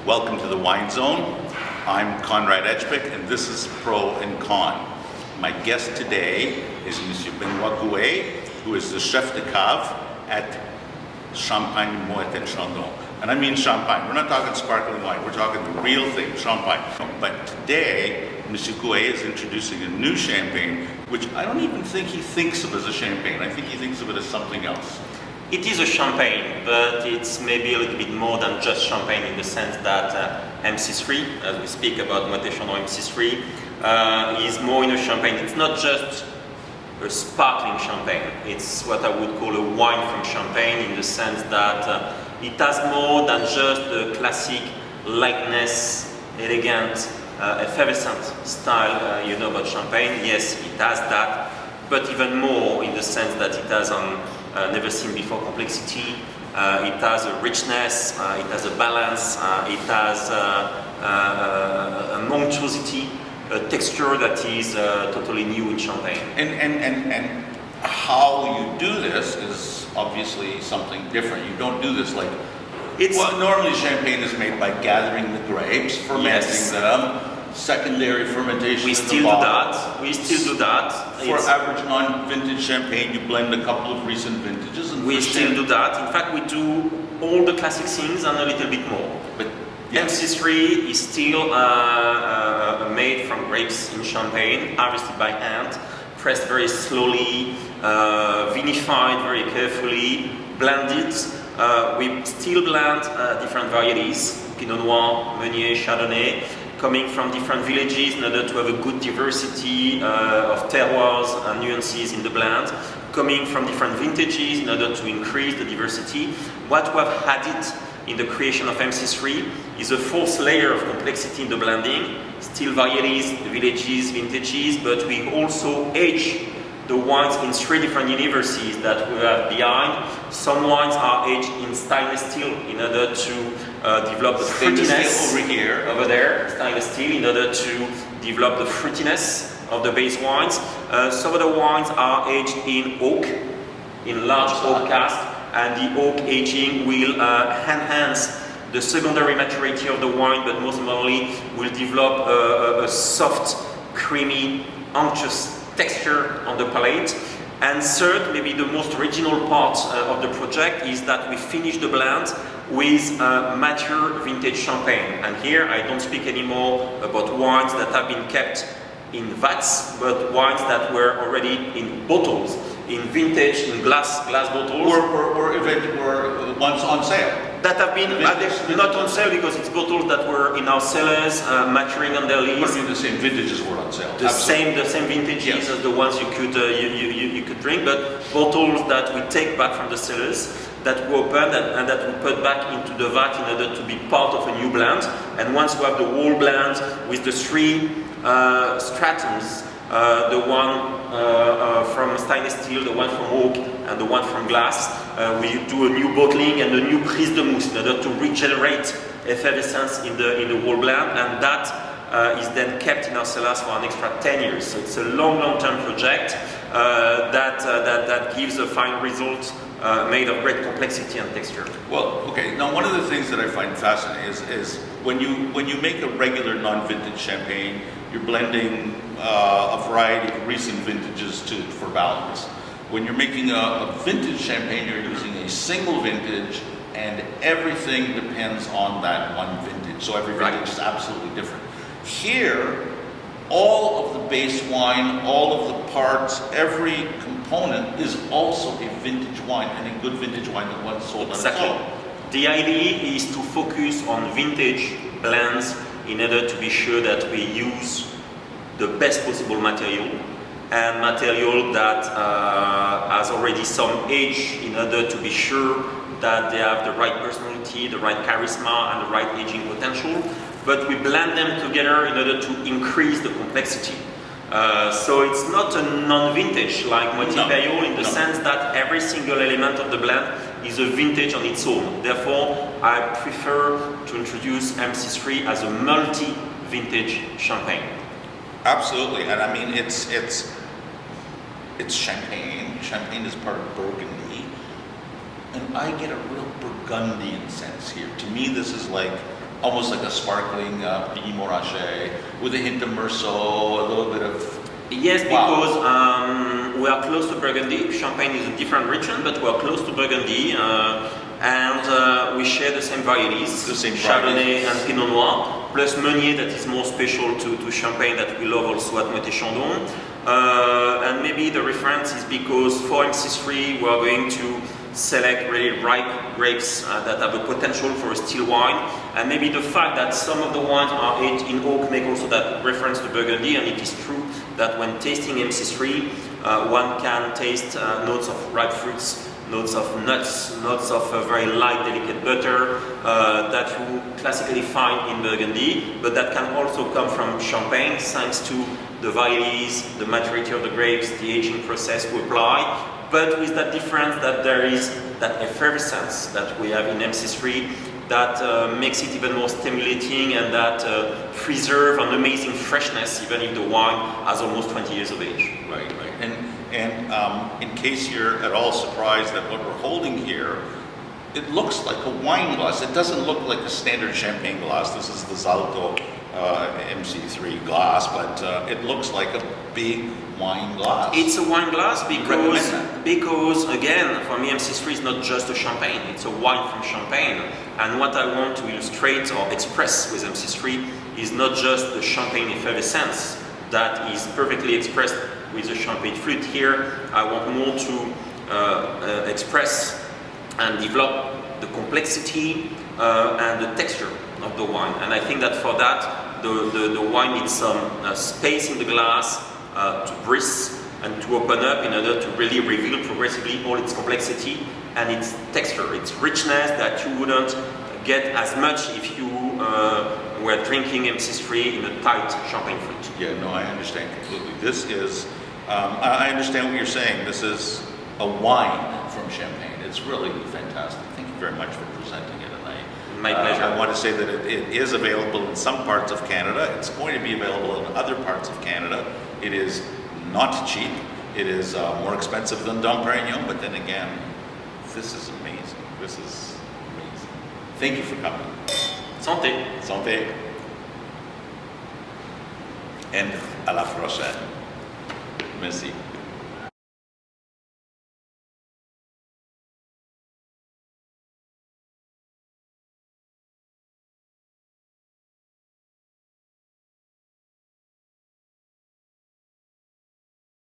Welcome to the Wine Zone. I'm Konrad Ejbich and this is Pro&Kon. My guest today is Monsieur Benoit Gouez, who is the chef de cave at Champagne, Moet Chandon. And I mean champagne. We're not talking sparkling wine. We're talking the real thing, champagne. But today, Monsieur Gouez is introducing a new champagne, which I don't even think he thinks of as a champagne. I think he thinks of it as something else. It is a champagne, but it's maybe a little bit more than just champagne in the sense that MC3, as we speak about Moët Chandon MC3, is more in a champagne. It's not just a sparkling champagne. It's what I would call a wine from Champagne in the sense that it has more than just the classic lightness, elegant, effervescent style you know about champagne. Yes, it has that, but even more in the sense that it has never seen before complexity. It has a richness, it has a balance, it has a monstrosity, a texture that is totally new in champagne. And how you do this is obviously something different. You don't do this like, normally champagne is made by gathering the grapes, fermenting them, secondary fermentation. We still do that. We still do that. For average non-vintage champagne, you blend a couple of recent vintages. And we still do that. In fact, we do all the classic things and a little bit more. But MC3 is still made from grapes in Champagne, harvested by hand, pressed very slowly, vinified very carefully, blended. We still blend different varieties: Pinot Noir, Meunier, Chardonnay, coming from different villages in order to have a good diversity of terroirs and nuances in the blend, coming from different vintages in order to increase the diversity. What we have added in the creation of MC3 is a fourth layer of complexity in the blending, still varieties, villages, vintages, but we also age the wines in three different universes that we have behind. Some wines are aged in stainless steel in order to develop the fruitiness over there, stainless steel, in order to develop the fruitiness of the base wines. Some of the wines are aged in oak, in large oak cask, and the oak aging will enhance the secondary maturity of the wine, but most importantly will develop a soft, creamy, unctuous texture on the palate. And third, maybe the most original part of the project is that we finish the blend with mature vintage champagne. And here I don't speak anymore about wines that have been kept in vats, but wines that were already in bottles, in vintage, in glass bottles. Or ones on sale. That have been not on sale because it's bottles that were in our cellars, maturing on their lees. But the same vintages were on sale. The same vintages as the ones you could drink, but bottles that we take back from the cellars, that we open and that we put back into the vat in order to be part of a new blend. And once we have the whole blend with the three stratums, the one from stainless steel, the one from oak, and the one from glass, we do a new bottling and a new prise de mousse in order to regenerate effervescence in the whole blend, and that is then kept in our cellars for an extra 10 years. So it's a long-term project that gives a fine result made of great complexity and texture. Well, okay. Now, one of the things that I find fascinating is when you make a regular non-vintage champagne, you're blending a variety of recent vintages for balance. When you're making a vintage champagne, you're using a single vintage, and everything depends on that one vintage. So every vintage is absolutely different. Here, all of the base wine, all of the parts, every component is also a vintage wine, and a good vintage wine that once sold on its own. The idea is to focus on vintage blends in order to be sure that we use the best possible material, and material that has already some age in order to be sure that they have the right personality, the right charisma, and the right aging potential. But we blend them together in order to increase the complexity. So it's not a non-vintage like Moët Chandon in the sense that every single element of the blend is a vintage on its own. Therefore, I prefer to introduce MC3 as a multi-vintage champagne. Absolutely, and I mean it's champagne. Champagne is part of burgundy, and I get a real Burgundian sense here. To me, this is like almost like a sparkling Pinot Morachet with a hint of Merceau, a little bit of... Yes, Wow. because we are close to Burgundy. Champagne is a different region, but we are close to Burgundy, and we share the same varieties, The same Chardonnay varieties. and Pinot Noir, plus Meunier that is more special to Champagne that we love also at Moët Chandon. And maybe the reference is because for MC3 we are going to select really ripe grapes that have a potential for a still wine, and maybe the fact that some of the wines are aged in oak make also that reference to Burgundy, and it is true that when tasting MC3 one can taste notes of ripe fruits, notes of nuts, notes of very light delicate butter that you classically find in Burgundy, but that can also come from Champagne thanks to the varieties, the maturity of the grapes, the aging process we apply, but with that difference that there is that effervescence that we have in MC3 that makes it even more stimulating and that preserve an amazing freshness even if the wine has almost 20 years of age. Right, right. And in case you're at all surprised at what we're holding here, it looks like a wine glass. It doesn't look like a standard champagne glass. This is the Zalto MC3 glass, but it looks like a big wine glass. It's a wine glass Recommend that. because again, for me MC3 is not just a champagne, it's a wine from Champagne. And what I want to illustrate or express with MC3 is not just the champagne effervescence that is perfectly expressed with the champagne flute here. I want more to express and develop the complexity and the texture of the wine. And I think that for that, the wine needs some space in the glass to breathe and to open up in order to really reveal progressively all its complexity and its texture, its richness that you wouldn't get as much if you were drinking MC3 in a tight champagne flute. Yeah, no, I understand completely. This is, I understand what you're saying. This is a wine from Champagne. It's really fantastic. Thank you very much for presenting it. And My pleasure. I want to say that it is available in some parts of Canada. It's going to be available in other parts of Canada. It is not cheap. It is more expensive than Dom Perignon, but then again, this is amazing. This is amazing. Thank you for coming. Santé. Santé. And à la prochaine. Merci.